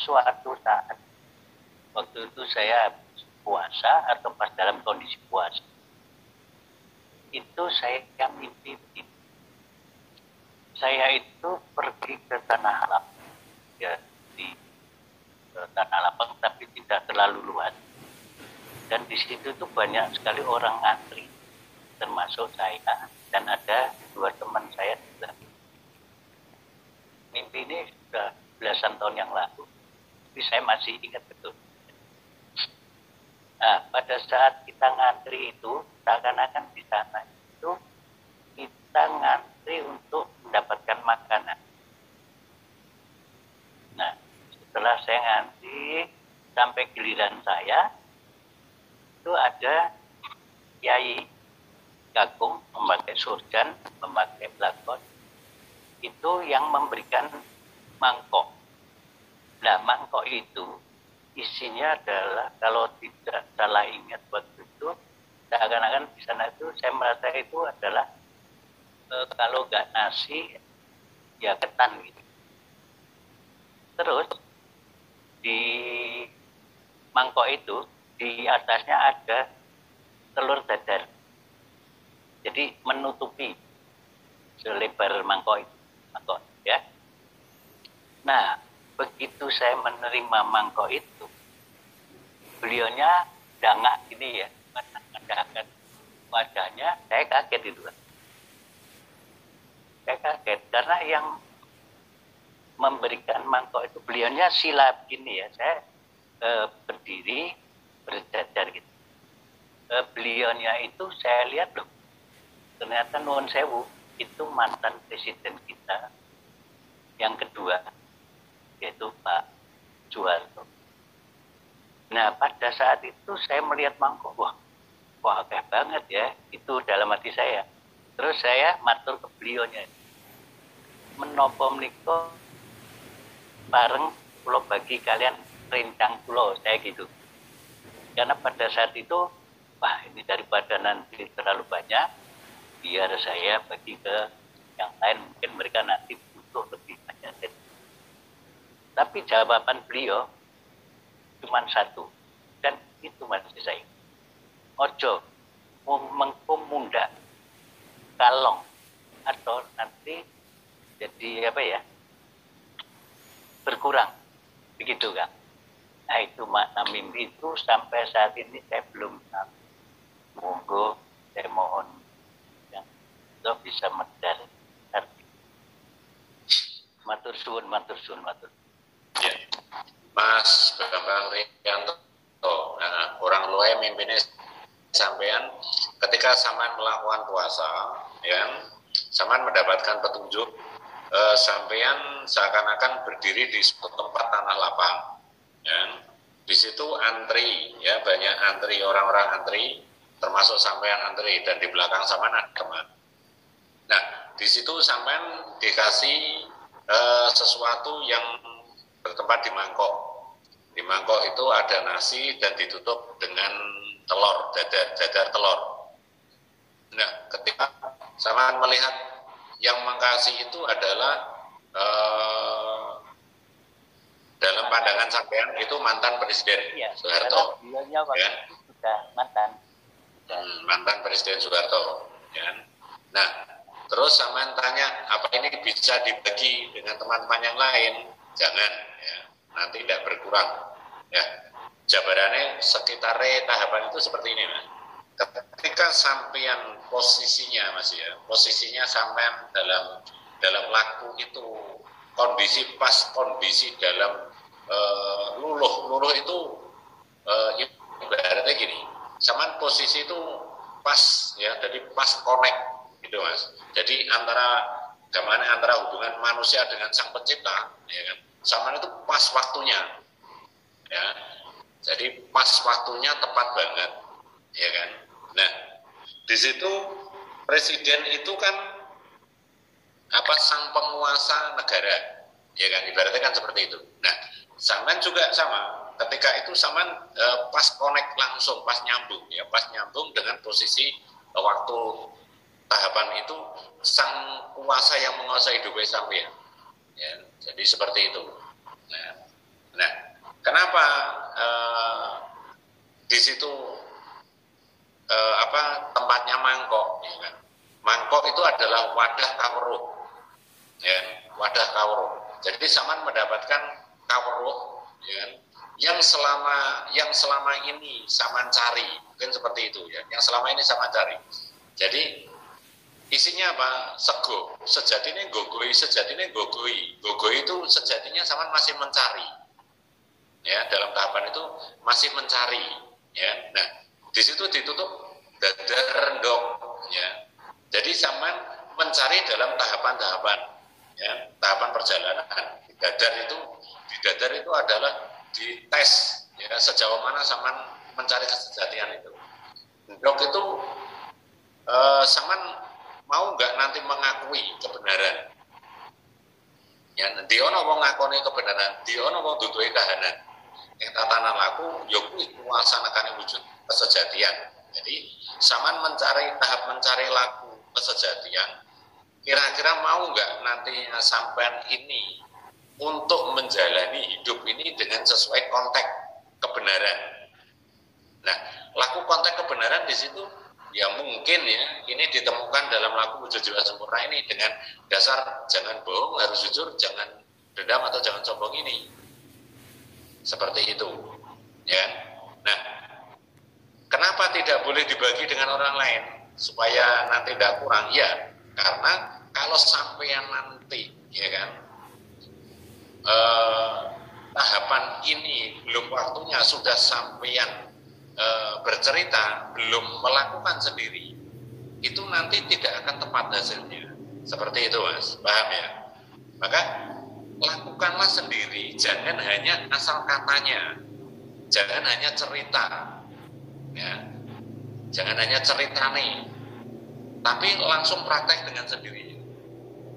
suatu saat, waktu itu saya puasa atau pas dalam kondisi puasa, itu saya yang mimpi begini. Saya itu pergi ke Tanah Lapang, ya, di Tanah Lapang, tapi tidak terlalu luas. Dan di situ tuh banyak sekali orang ngantri, termasuk saya, dan ada 2 teman saya juga. Mimpi ini sudah belasan tahun yang lalu, tapi saya masih ingat betul. Nah, pada saat kita ngantri itu, seakan-akan di sana itu kita ngantri untuk mendapatkan makanan. Nah, setelah saya ngantri sampai giliran saya, itu ada Kiai Kakung memakai surjan, memakai blakon, itu yang memberikan mangkok. Nah, mangkok itu isinya adalah, kalau tidak salah ingat waktu itu, seakan-akan di sana itu saya merasa itu adalah kalau nggak nasi ya ketan gitu. Terus di mangkok itu di atasnya ada telur dadar, jadi menutupi selebar mangkok itu, ya. Nah, begitu saya menerima mangkok itu, beliaunya dangak gini ya, mengandalkan wajahnya, saya kaget itu. Saya kaget karena yang memberikan mangkok itu beliaunya sila begini ya, saya berdiri berjajar gitu. Beliaunya itu saya lihat loh, ternyata nuwun sewu, itu mantan presiden kita yang kedua, yaitu Pak Soeharto. Nah, pada saat itu saya melihat mangkok, wah agak banget ya, itu dalam hati saya. Terus saya matur ke beliaunya, menopo meniko bareng pulau bagi kalian rencang pulau, saya gitu. Karena pada saat itu, wah ini daripada nanti terlalu banyak, biar saya bagi ke yang lain, mungkin mereka nanti butuh lebih banyak. Tapi jawaban beliau cuma satu, dan itu masih saya. Ojo mengkum munda kalong, atau nanti jadi apa ya, berkurang, begitu kan? Nah, itu makna mimpi itu sampai saat ini saya belum tahu. Monggo saya mohon yang itu bisa medar arti. Matur suwun. Ya, Mas Bambang Rianto, orang luar mimpinnya sampean ketika sampean melakukan puasa, ya, sampean mendapatkan petunjuk, sampean seakan-akan berdiri di suatu tempat tanah lapang, ya. Di situ antri, ya, banyak antri, orang-orang antri, termasuk sampean antri, dan di belakang sampean ada teman. Nah, di situ sampean dikasih sesuatu yang bertempat di mangkok. Di mangkok itu ada nasi dan ditutup dengan telur, dadar telur. Nah, ketika sampean melihat yang mengkasih itu adalah dalam pandangan sampean itu mantan Presiden Soeharto, ya? Sudah mantan Presiden Soeharto, ya. Nah, terus sampean tanya, apa ini bisa dibagi dengan teman-teman yang lain? Jangan, ya, nanti tidak berkurang, ya. Jabarannya sekitar tahapan itu seperti ini, Mas. Ketika sampean posisinya, Mas, ya, posisinya sampean dalam laku itu kondisi pas, kondisi dalam luluh itu ibaratnya gini, sampean posisi itu pas, ya, jadi pas connect gitu, Mas. Jadi antara hubungan manusia dengan sang pencipta, ya kan, sampean itu pas waktunya, ya. Jadi pas waktunya tepat banget, ya kan. Nah, di situ presiden itu kan sang penguasa negara, ya kan, ibaratnya kan seperti itu. Nah, sampean juga sama, ketika itu sampean pas connect langsung, pas nyambung dengan posisi waktu tahapan itu sang kuasa yang menguasai hidup sampean, ya. Jadi seperti itu. Nah, situ tempatnya mangkok, ya kan? Mangkok itu adalah wadah kawruh, ya, wadah kawruh. Jadi sampean mendapatkan kawruh, ya kan? Yang selama ini sampean cari, mungkin seperti itu ya. Yang selama ini sampean cari. Jadi isinya apa? Sego. Sejatinya gogoi, Gogoi itu sejatinya sampean masih mencari. Ya, dalam tahapan itu masih mencari, ya. Nah, di situ ditutup dadar rendok, ya. Jadi sampean mencari dalam tahapan-tahapan, ya, tahapan perjalanan. Di dadar itu adalah dites, ya, sejauh mana sampean mencari kesejatian itu. Endok itu sampean mau nggak nanti mengakui kebenaran? Ya, diono wong ngakoni kebenaran, diono wong duduhe kahanan. Yang tatanan laku, yaitu melaksanakan wujud kesejatian. Jadi, sampean tahap mencari laku kesejatian. Kira-kira mau nggak nantinya sampean ini untuk menjalani hidup ini dengan sesuai konteks kebenaran? Nah, laku konteks kebenaran di situ ya mungkin ya ini ditemukan dalam laku wujud jiwa sempurna ini dengan dasar jangan bohong, harus jujur, jangan dendam atau jangan sombong ini. Seperti itu, ya. Nah, kenapa tidak boleh dibagi dengan orang lain supaya nanti tidak kurang? Ya, karena kalau sampean nanti, ya kan, tahapan ini belum waktunya sudah sampean bercerita, belum melakukan sendiri, itu nanti tidak akan tepat hasilnya. Seperti itu, Mas. Paham ya? Maka lakukanlah sendiri, jangan hanya asal katanya, jangan hanya cerita, ya, jangan hanya cerita nih, tapi langsung praktek dengan sendiri,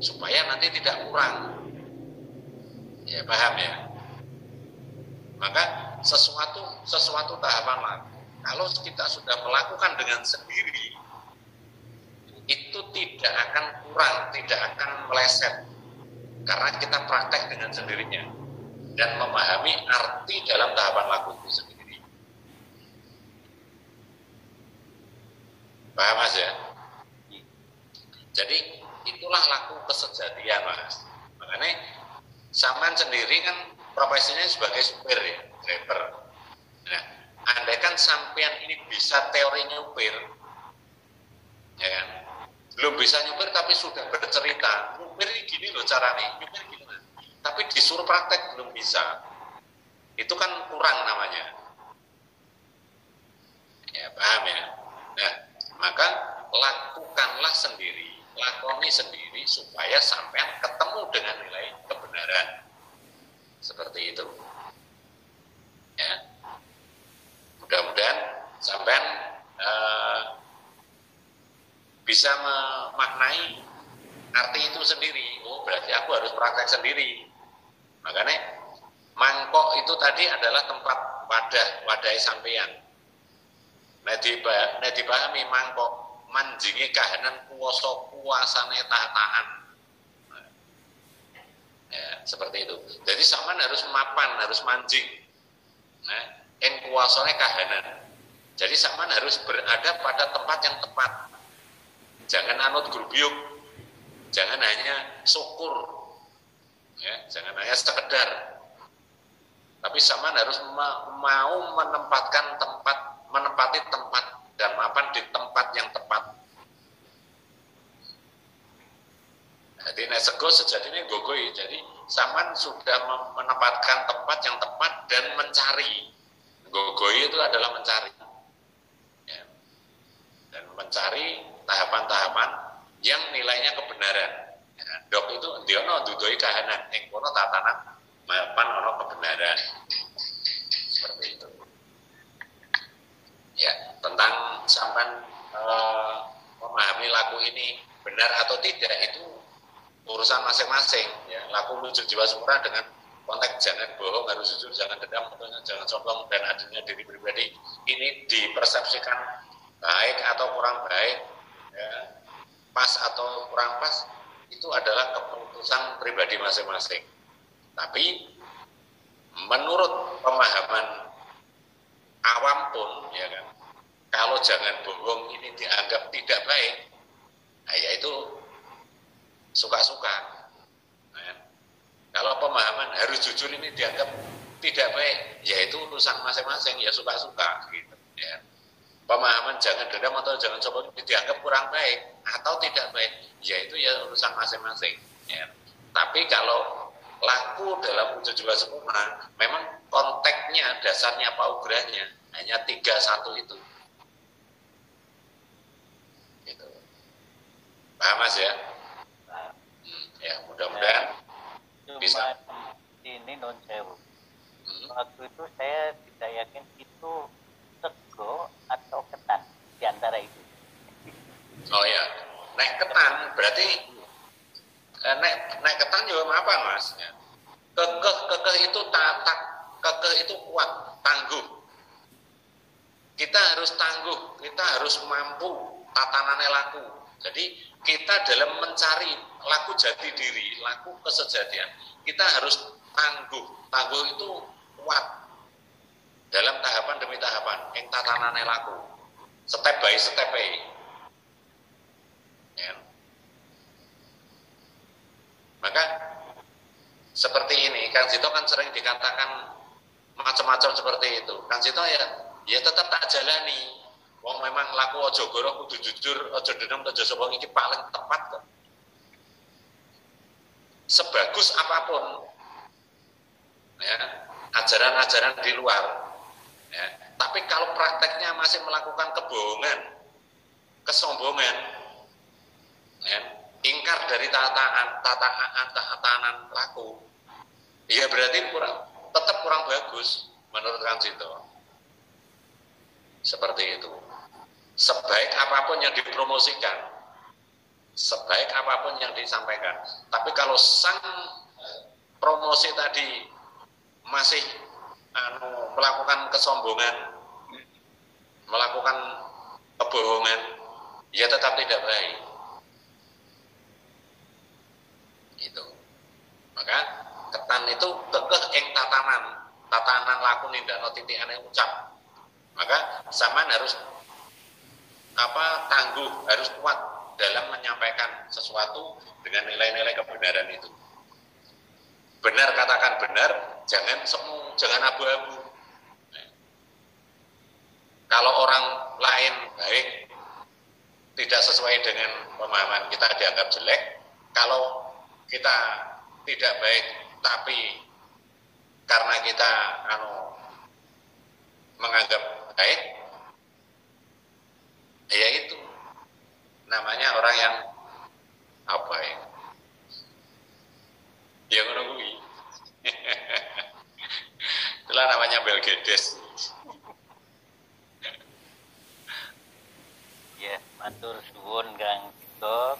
supaya nanti tidak kurang, ya, paham ya? Maka sesuatu tahapan laku, kalau kita sudah melakukan dengan sendiri, itu tidak akan kurang, tidak akan meleset. Karena kita praktek dengan sendirinya dan memahami arti dalam tahapan laku itu sendiri. Paham, Mas ya? Jadi itulah laku kesejatian, Mas. Makanya sampean sendiri kan profesinya sebagai supir ya, driver. Nah, andaikan sampean ini bisa teori nyupir, ya kan? Belum bisa nyupir tapi sudah bercerita, nyupir gini loh caranya, nyupir gini loh. Tapi disuruh praktek belum bisa, itu kan kurang namanya. Ya, paham ya? Nah, maka lakukanlah sendiri, lakoni sendiri supaya sampean ketemu dengan nilai kebenaran. Seperti itu. Ya. Mudah-mudahan sampean bisa memaknai arti itu sendiri. Oh, berarti aku harus praktek sendiri. Makanya mangkok itu tadi adalah tempat wadah sampean. Nek dipahami mangkok manjingi kahanan kuasane tataan. Ya, seperti itu. Jadi sampean harus mapan, harus manjing. Nah, kuasane kahanan. Jadi sampean harus berada pada tempat yang tepat. Jangan anut grubyuk, jangan hanya syukur, ya, jangan hanya sekedar. Tapi sampean harus mau menempati tempat dan mapan di tempat yang tepat. Jadi nek sego sejatinya gogoi. Jadi sampean sudah menempatkan tempat yang tepat dan mencari. Gogoi itu adalah mencari, ya. Dan mencari tahapan-tahapan yang nilainya kebenaran. Ya, dok itu diono dudoi kahanan, ing kono tatanan mapan ono kebenaran. Seperti itu. Ya, tentang sampean memahami laku ini benar atau tidak itu urusan masing-masing. Ya, laku menuju jiwa sempurna dengan konteks jangan bohong, harus jujur, jangan dendam, jangan sombong, dan adanya diri pribadi. Ini dipersepsikan baik atau kurang baik, ya, pas atau kurang pas, itu adalah keputusan pribadi masing-masing. Tapi menurut pemahaman awam pun ya kan, kalau jangan bohong ini dianggap tidak baik, nah, ya itu suka-suka. Nah, kalau pemahaman harus jujur ini dianggap tidak baik, ya itu urusan masing-masing, ya suka-suka gitu ya. Pemahaman jangan dendam atau jangan sombong dianggap kurang baik atau tidak baik, ya itu ya urusan masing-masing ya. Tapi kalau laku dalam wujud jiwa sempurna, memang konteksnya, dasarnya, paugerahnya hanya 3-1 itu. Gitu. Paham Mas ya? Ya mudah-mudahan bisa. Ini non sewu. Waktu itu saya tidak yakin itu sego atau ketan di antara itu. Oh ya, naik ketan berarti naik ketan juga apa Mas? Ya. Kekeh itu tatak, kekeh itu kuat, tangguh. Kita harus tangguh, kita harus mampu tatanannya laku. Jadi kita dalam mencari laku jati diri, laku kesejatian, kita harus tangguh. Tangguh itu kuat dalam tahapan demi tahapan, yang tatanannya laku, step by step. Ya. Maka seperti ini, Kang Sito kan sering dikatakan macam-macam seperti itu. Kang Sito ya tetap tak jalani. Wong memang laku ojo goro kudu jujur, ojo dendam, ojo sombong iki paling tepat kok. Sebagus apapun ya, ajaran-ajaran di luar ya, tapi kalau prakteknya masih melakukan kebohongan, kesombongan ya, ingkar dari tatanan laku, ya berarti tetap kurang bagus menurut Kang Sito. Seperti itu. Sebaik apapun yang dipromosikan, sebaik apapun yang disampaikan, tapi kalau sang promosi tadi masih melakukan kesombongan, melakukan kebohongan, ya tetap tidak baik. Gitu. Maka ketan itu kekeh ing tatanan laku nindakno titikan yang ucap. Maka zaman harus tangguh, harus kuat dalam menyampaikan sesuatu dengan nilai-nilai kebenaran itu. Benar katakan benar, jangan semu, jangan abu-abu. Kalau orang lain baik, tidak sesuai dengan pemahaman kita dianggap jelek. Kalau kita tidak baik, tapi karena kita menganggap baik, ya itu namanya orang yang apa ya menunggui. Itulah namanya Belgedes. Ya, matur suwun Kang Sito.